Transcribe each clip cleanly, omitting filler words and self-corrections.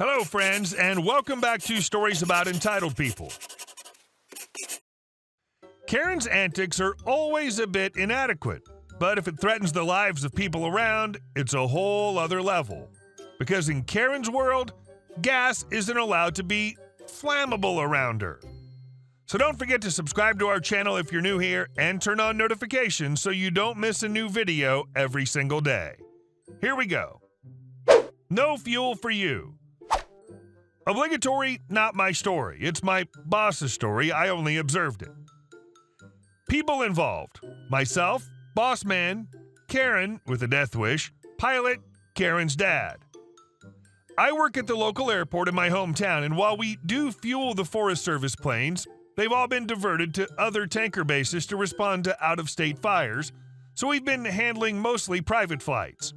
Hello, friends, and welcome back to Stories About Entitled People. Karen's antics are always a bit inadequate, but if it threatens the lives of people around, it's a whole other level. Because in Karen's world, gas isn't allowed to be flammable around her. So don't forget to subscribe to our channel if you're new here and turn on notifications so you don't miss a new video every single day. Here we go. No fuel for you. Obligatory, not my story. It's my boss's story. I only observed it. People involved. Myself, boss man, Karen with a death wish, pilot, Karen's dad. I work at the local airport in my hometown, and while we do fuel the Forest Service planes, they've all been diverted to other tanker bases to respond to out-of-state fires, so we've been handling mostly private flights.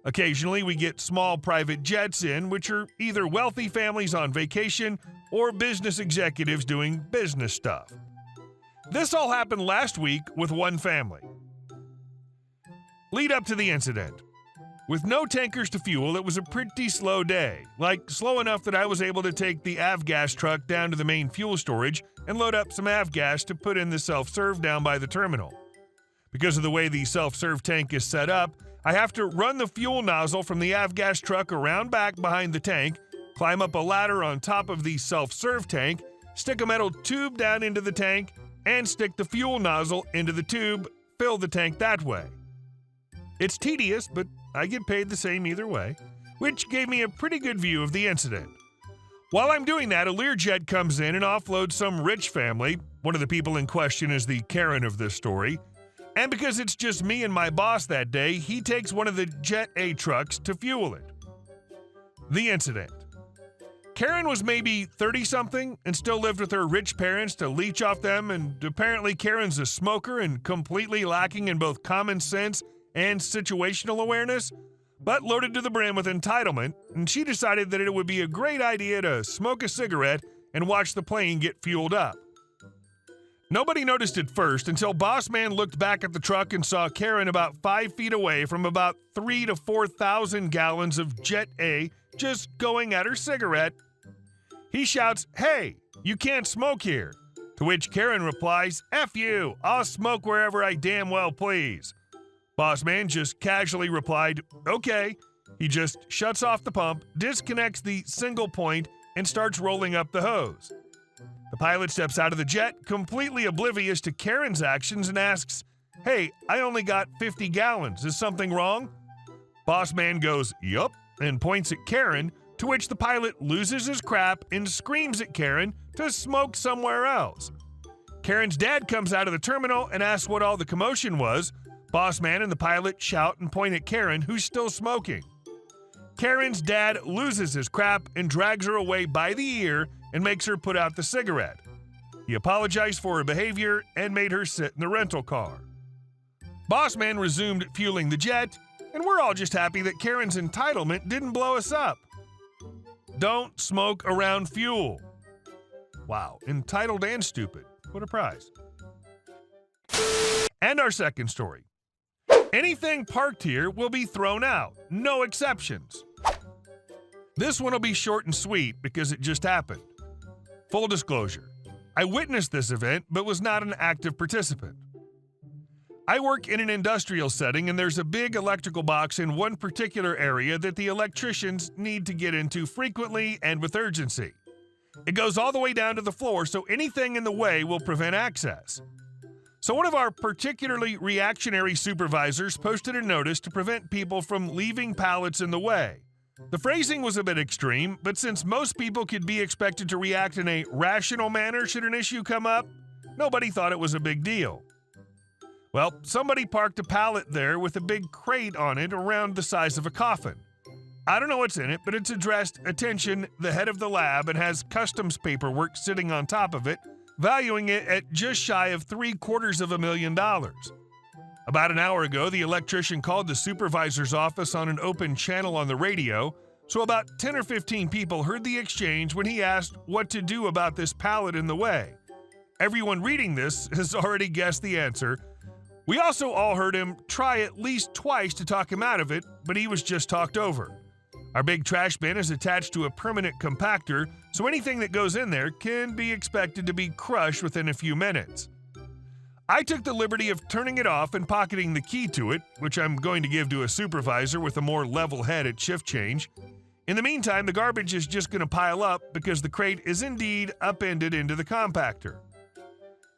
Occasionally, we get small private jets in, which are either wealthy families on vacation or business executives doing business stuff. This all happened last week with one family. Lead up to the incident. With no tankers to fuel, it was a pretty slow day, like slow enough that I was able to take the avgas truck down to the main fuel storage and load up some avgas to put in the self-serve down by the terminal. Because of the way the self-serve tank is set up, I have to run the fuel nozzle from the avgas truck around back behind the tank, climb up a ladder on top of the self-serve tank, stick a metal tube down into the tank, and stick the fuel nozzle into the tube, fill the tank that way. It's tedious, but I get paid the same either way, which gave me a pretty good view of the incident. While I'm doing that, a Learjet comes in and offloads some rich family. One of the people in question is the Karen of this story. And because it's just me and my boss that day, he takes one of the Jet A trucks to fuel it. The incident. Karen was maybe 30-something and still lived with her rich parents to leech off them, and apparently Karen's a smoker and completely lacking in both common sense and situational awareness, but loaded to the brim with entitlement, and she decided that it would be a great idea to smoke a cigarette and watch the plane get fueled up. Nobody noticed it first until Boss Man looked back at the truck and saw Karen about 5 feet away from about 3,000 to 4,000 gallons of Jet A just going at her cigarette. He shouts, "Hey, you can't smoke here." To which Karen replies, "F you, I'll smoke wherever I damn well please." Boss Man just casually replied, "Okay." He just shuts off the pump, disconnects the single point, and starts rolling up the hose. The pilot steps out of the jet, completely oblivious to Karen's actions, and asks, "Hey, I only got 50 gallons. Is something wrong?" Boss Man goes, "Yup," and points at Karen, to which the pilot loses his crap and screams at Karen to smoke somewhere else. Karen's dad comes out of the terminal and asks what all the commotion was. Boss Man and the pilot shout and point at Karen, who's still smoking. Karen's dad loses his crap and drags her away by the ear and makes her put out the cigarette. He apologized for her behavior and made her sit in the rental car. Boss Man resumed fueling the jet, and we're all just happy that Karen's entitlement didn't blow us up. Don't smoke around fuel. Wow, entitled and stupid. What a prize. And our second story. Anything parked here will be thrown out, no exceptions. This one will be short and sweet because it just happened. Full disclosure, I witnessed this event but was not an active participant. I work in an industrial setting and there's a big electrical box in one particular area that the electricians need to get into frequently and with urgency. It goes all the way down to the floor, so anything in the way will prevent access. So one of our particularly reactionary supervisors posted a notice to prevent people from leaving pallets in the way. The phrasing was a bit extreme, but since most people could be expected to react in a rational manner should an issue come up, nobody thought it was a big deal. Well, somebody parked a pallet there with a big crate on it around the size of a coffin. I don't know what's in it, but it's addressed "Attention, the head of the lab," and has customs paperwork sitting on top of it, valuing it at just shy of $750,000. About an hour ago, the electrician called the supervisor's office on an open channel on the radio, so about 10 or 15 people heard the exchange when he asked what to do about this pallet in the way. Everyone reading this has already guessed the answer. We also all heard him try at least twice to talk him out of it, but he was just talked over. Our big trash bin is attached to a permanent compactor, so anything that goes in there can be expected to be crushed within a few minutes. I took the liberty of turning it off and pocketing the key to it, which I'm going to give to a supervisor with a more level head at shift change. In the meantime, the garbage is just going to pile up because the crate is indeed upended into the compactor.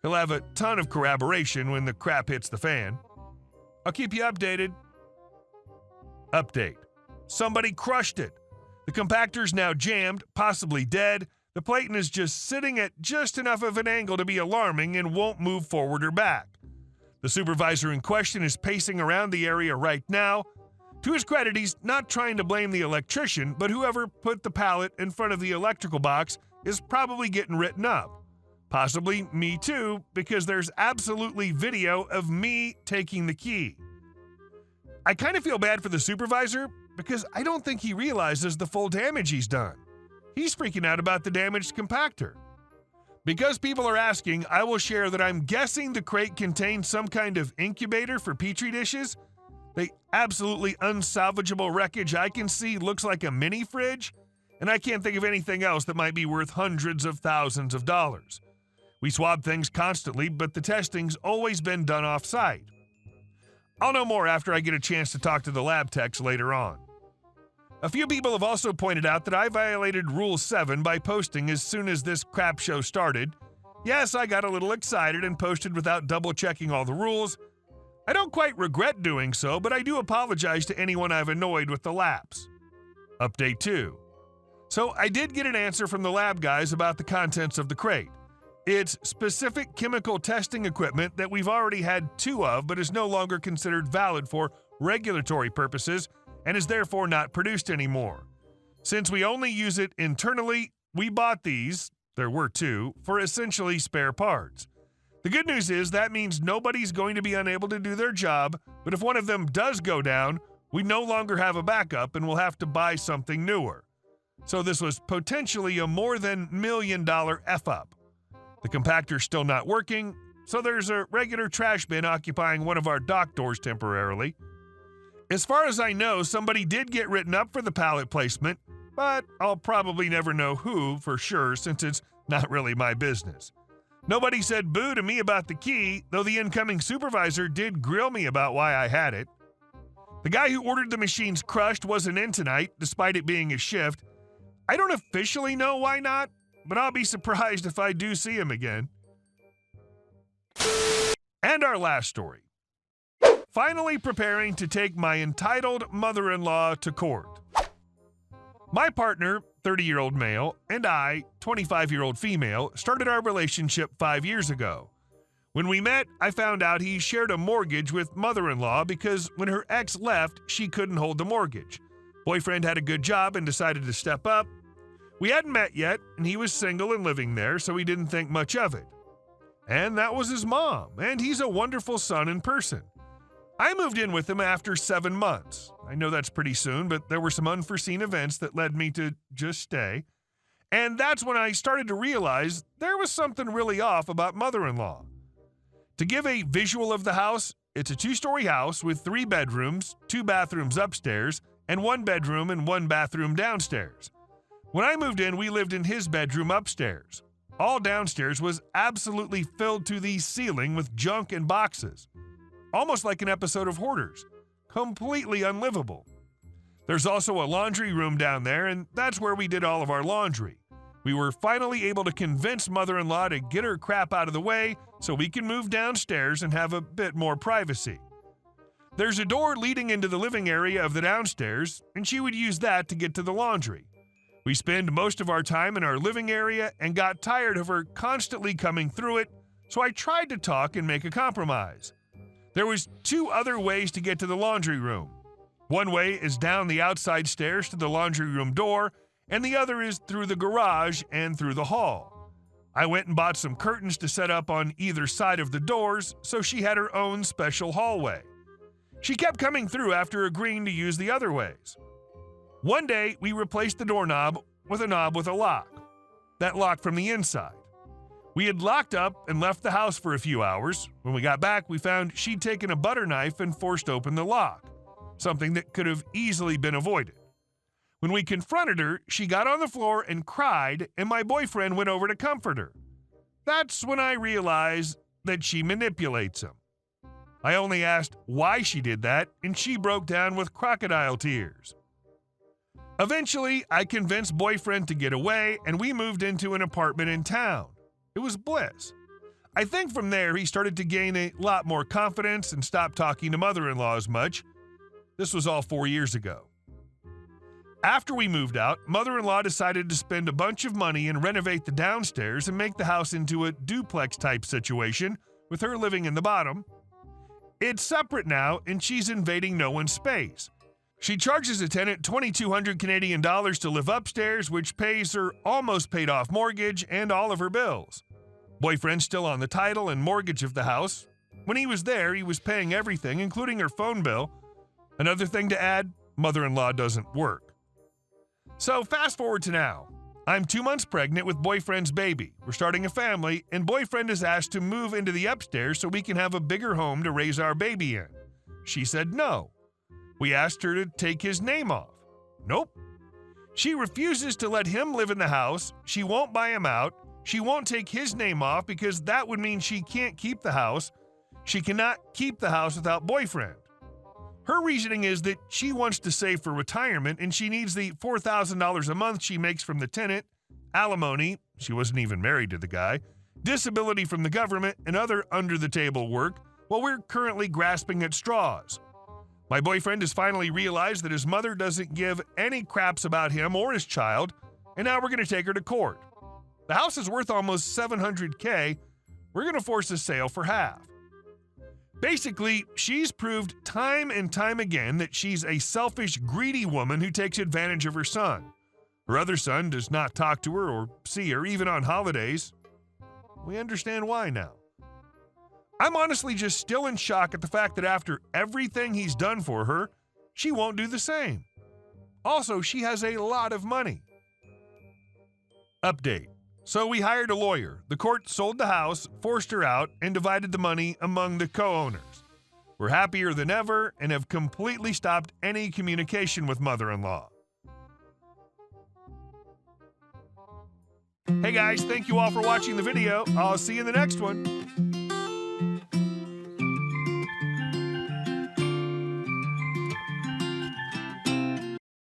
He'll have a ton of corroboration when the crap hits the fan. I'll keep you updated. Update. Somebody crushed it. The compactor's now jammed, possibly dead. The platen is just sitting at just enough of an angle to be alarming and won't move forward or back. The supervisor in question is pacing around the area right now. To his credit, he's not trying to blame the electrician, but whoever put the pallet in front of the electrical box is probably getting written up. Possibly me too, because there's absolutely video of me taking the key. I kind of feel bad for the supervisor because I don't think he realizes the full damage he's done. He's freaking out about the damaged compactor. Because people are asking, I will share that I'm guessing the crate contains some kind of incubator for petri dishes. The absolutely unsalvageable wreckage I can see looks like a mini fridge, and I can't think of anything else that might be worth hundreds of thousands of dollars. We swab things constantly, but the testing's always been done off-site. I'll know more after I get a chance to talk to the lab techs later on. A few people have also pointed out that I violated Rule 7 by posting as soon as this crap show started. Yes, I got a little excited and posted without double-checking all the rules. I don't quite regret doing so, but I do apologize to anyone I've annoyed with the lapse. Update 2. So I did get an answer from the lab guys about the contents of the crate. It's specific chemical testing equipment that we've already had 2 of, but is no longer considered valid for regulatory purposes and is therefore not produced anymore. Since we only use it internally, we bought these, there were 2, for essentially spare parts. The good news is that means nobody's going to be unable to do their job, but if one of them does go down, we no longer have a backup and we'll have to buy something newer. So this was potentially a more than $1 million F-up. The compactor's still not working, so there's a regular trash bin occupying one of our dock doors temporarily. As far as I know, somebody did get written up for the pallet placement, but I'll probably never know who for sure since it's not really my business. Nobody said boo to me about the key, though the incoming supervisor did grill me about why I had it. The guy who ordered the machines crushed wasn't in tonight, despite it being his shift. I don't officially know why not, but I'll be surprised if I do see him again. And our last story. Finally preparing to take my entitled mother-in-law to court. My partner, 30-year-old male, and I, 25-year-old female, started our relationship 5 years ago. When we met, I found out he shared a mortgage with mother-in-law because when her ex left, she couldn't hold the mortgage. Boyfriend had a good job and decided to step up. We hadn't met yet, and he was single and living there, so we didn't think much of it. And that was his mom, and he's a wonderful son in person. I moved in with him after 7 months. I know that's pretty soon, but there were some unforeseen events that led me to just stay. And that's when I started to realize there was something really off about mother-in-law. To give a visual of the house, it's a 2-story house with 3 bedrooms, 2 bathrooms upstairs, and 1 bedroom and 1 bathroom downstairs. When I moved in, we lived in his bedroom upstairs. All downstairs was absolutely filled to the ceiling with junk and boxes. Almost like an episode of Hoarders. Completely unlivable. There's also a laundry room down there, and that's where we did all of our laundry. We were finally able to convince mother-in-law to get her crap out of the way so we can move downstairs and have a bit more privacy. There's a door leading into the living area of the downstairs, and she would use that to get to the laundry. We spend most of our time in our living area and got tired of her constantly coming through it, so I tried to talk and make a compromise. There was 2 other ways to get to the laundry room. One way is down the outside stairs to the laundry room door, and the other is through the garage and through the hall. I went and bought some curtains to set up on either side of the doors, so she had her own special hallway. She kept coming through after agreeing to use the other ways. One day, we replaced the doorknob with a knob with a lock. That locked from the inside. We had locked up and left the house for a few hours. When we got back, we found she'd taken a butter knife and forced open the lock, something that could have easily been avoided. When we confronted her, she got on the floor and cried, and my boyfriend went over to comfort her. That's when I realized that she manipulates him. I only asked why she did that, and she broke down with crocodile tears. Eventually, I convinced boyfriend to get away, and we moved into an apartment in town. It was bliss. I think from there, he started to gain a lot more confidence and stopped talking to mother-in-law as much. This was all 4 years ago. After we moved out, mother-in-law decided to spend a bunch of money and renovate the downstairs and make the house into a duplex-type situation, with her living in the bottom. It's separate now, and she's invading no one's space. She charges a tenant $2,200 Canadian dollars to live upstairs, which pays her almost paid-off mortgage and all of her bills. Boyfriend's still on the title and mortgage of the house. When he was there, he was paying everything, including her phone bill. Another thing to add, mother-in-law doesn't work. So fast forward to now. I'm 2 months pregnant with boyfriend's baby. We're starting a family, and boyfriend is asked to move into the upstairs so we can have a bigger home to raise our baby in. She said no. We asked her to take his name off. Nope. She refuses to let him live in the house. She won't buy him out. She won't take his name off because that would mean she can't keep the house. She cannot keep the house without boyfriend. Her reasoning is that she wants to save for retirement and she needs the $4,000 a month she makes from the tenant, alimony, she wasn't even married to the guy, disability from the government, and other under-the-table work while we're currently grasping at straws. My boyfriend has finally realized that his mother doesn't give any craps about him or his child, and now we're going to take her to court. The house is worth almost $700K. We're going to force a sale for half. Basically, she's proved time and time again that she's a selfish, greedy woman who takes advantage of her son. Her other son does not talk to her or see her, even on holidays. We understand why now. I'm honestly just still in shock at the fact that after everything he's done for her, she won't do the same. Also, she has a lot of money. Update. So we hired a lawyer. The court sold the house, forced her out, and divided the money among the co-owners. We're happier than ever and have completely stopped any communication with mother-in-law. Hey guys, thank you all for watching the video. I'll see you in the next one.